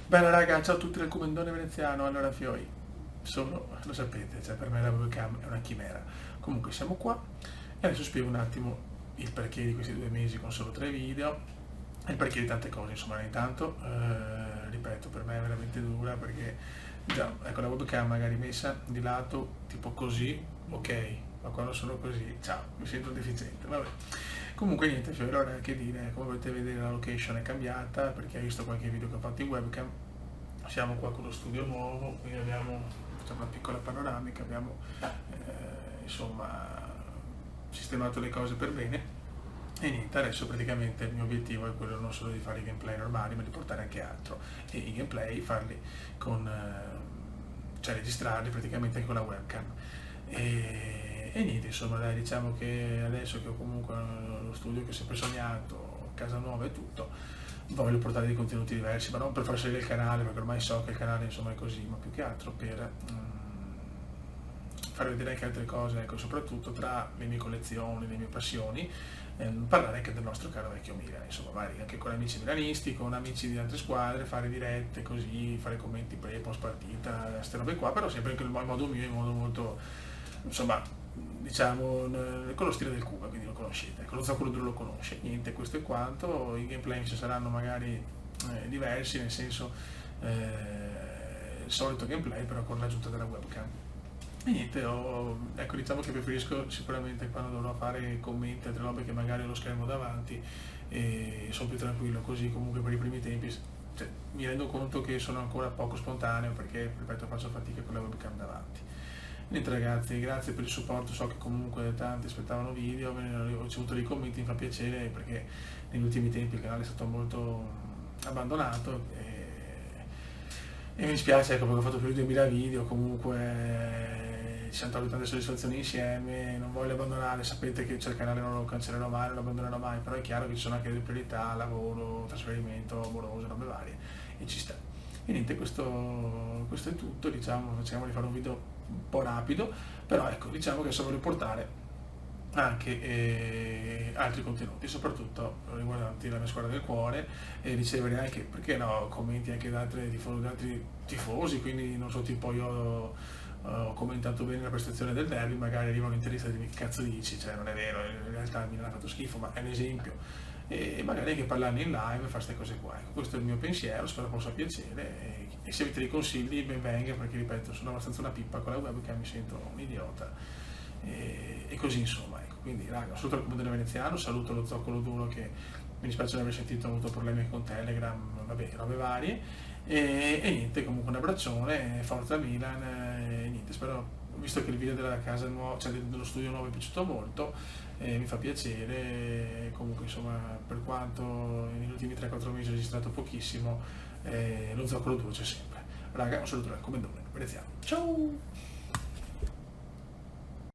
Bella raga, ciao a tutti del Comendone Veneziano, allora Fioi, lo sapete, cioè per me la webcam è una chimera. Comunque siamo qua e adesso spiego un attimo il perché di questi 2 mesi con solo 3 video e il perché di tante cose, insomma, intanto, ripeto, per me è veramente dura perché già, ecco la webcam magari messa di lato, tipo così, ok, ma quando sono così, ciao, mi sento deficiente, vabbè. Comunque niente, cioè, allora che dire, come potete vedere la location è cambiata perché hai visto qualche video che ho fatto in webcam. Siamo qua con lo studio nuovo, quindi facciamo una piccola panoramica, abbiamo insomma sistemato le cose per bene e niente, adesso praticamente il mio obiettivo è quello non solo di fare i gameplay normali ma di portare anche altro e i gameplay farli con, cioè registrarli praticamente anche con la webcam. E niente, insomma, dai, diciamo che adesso che ho comunque lo studio che ho sempre sognato, casa nuova e tutto, voglio portare dei contenuti diversi, ma non per far salire il canale, perché ormai so che il canale insomma è così, ma più che altro per far vedere anche altre cose, ecco, soprattutto tra le mie collezioni, le mie passioni, parlare anche del nostro caro vecchio Milan, insomma, magari anche con amici milanisti, con amici di altre squadre, fare dirette così, fare commenti pre, post partita, queste robe qua, però sempre in modo mio, in modo molto, insomma, diciamo, con lo stile del Cuba, quindi lo conoscete, con lo zoccolo duro lo conosce, niente, questo è quanto, i gameplay ci saranno magari diversi, nel senso il solito gameplay però con l'aggiunta della webcam. E niente, ecco, diciamo che preferisco sicuramente quando dovrò fare commenti, altre robe che magari ho lo schermo davanti e sono più tranquillo, così comunque per i primi tempi, cioè, mi rendo conto che sono ancora poco spontaneo perché, ripeto, faccio fatica con la webcam davanti. Niente ragazzi, grazie per il supporto, so che comunque tanti aspettavano video, ho ricevuto dei commenti, mi fa piacere perché negli ultimi tempi il canale è stato molto abbandonato e mi dispiace, ecco, perché ho fatto più di 2000 video, comunque ci siamo trovati tante soddisfazioni insieme, non voglio abbandonare, sapete che c'è il canale, non lo cancellerò mai, non lo abbandonerò mai, però è chiaro che ci sono anche delle priorità, lavoro, trasferimento amoroso, robe varie e ci sta. E niente, questo è tutto, diciamo, cerchiamo di fare un video un po' rapido, però ecco, diciamo che adesso voglio portare anche altri contenuti, soprattutto riguardanti la mia squadra del cuore e ricevere anche, perché no, commenti anche da altri tifosi, quindi non so, tipo io ho commentato bene la prestazione del derby, magari arriva un interista e dice che cazzo dici, cioè non è vero, in realtà mi ha fatto schifo, ma è un esempio. E magari anche parlarne in live e fare queste cose qua. Ecco, questo è il mio pensiero, spero possa piacere e se avete dei consigli ben venga perché ripeto sono abbastanza una pippa con la webcam, mi sento un idiota e così insomma, ecco. Quindi raga, saluto il Comune Veneziano, saluto lo zoccolo duro che mi dispiace non aver sentito, ho avuto problemi con Telegram, vabbè, robe varie e niente, comunque un abbraccione, forza Milan e niente, spero, visto che il video della casa nuova, cioè dello studio nuovo è piaciuto molto, mi fa piacere, comunque insomma per quanto negli ultimi 3-4 mesi ho registrato pochissimo, lo zoccolo duro c'è sempre. Raga, un saluto dal Comendone Veneziano, ciao!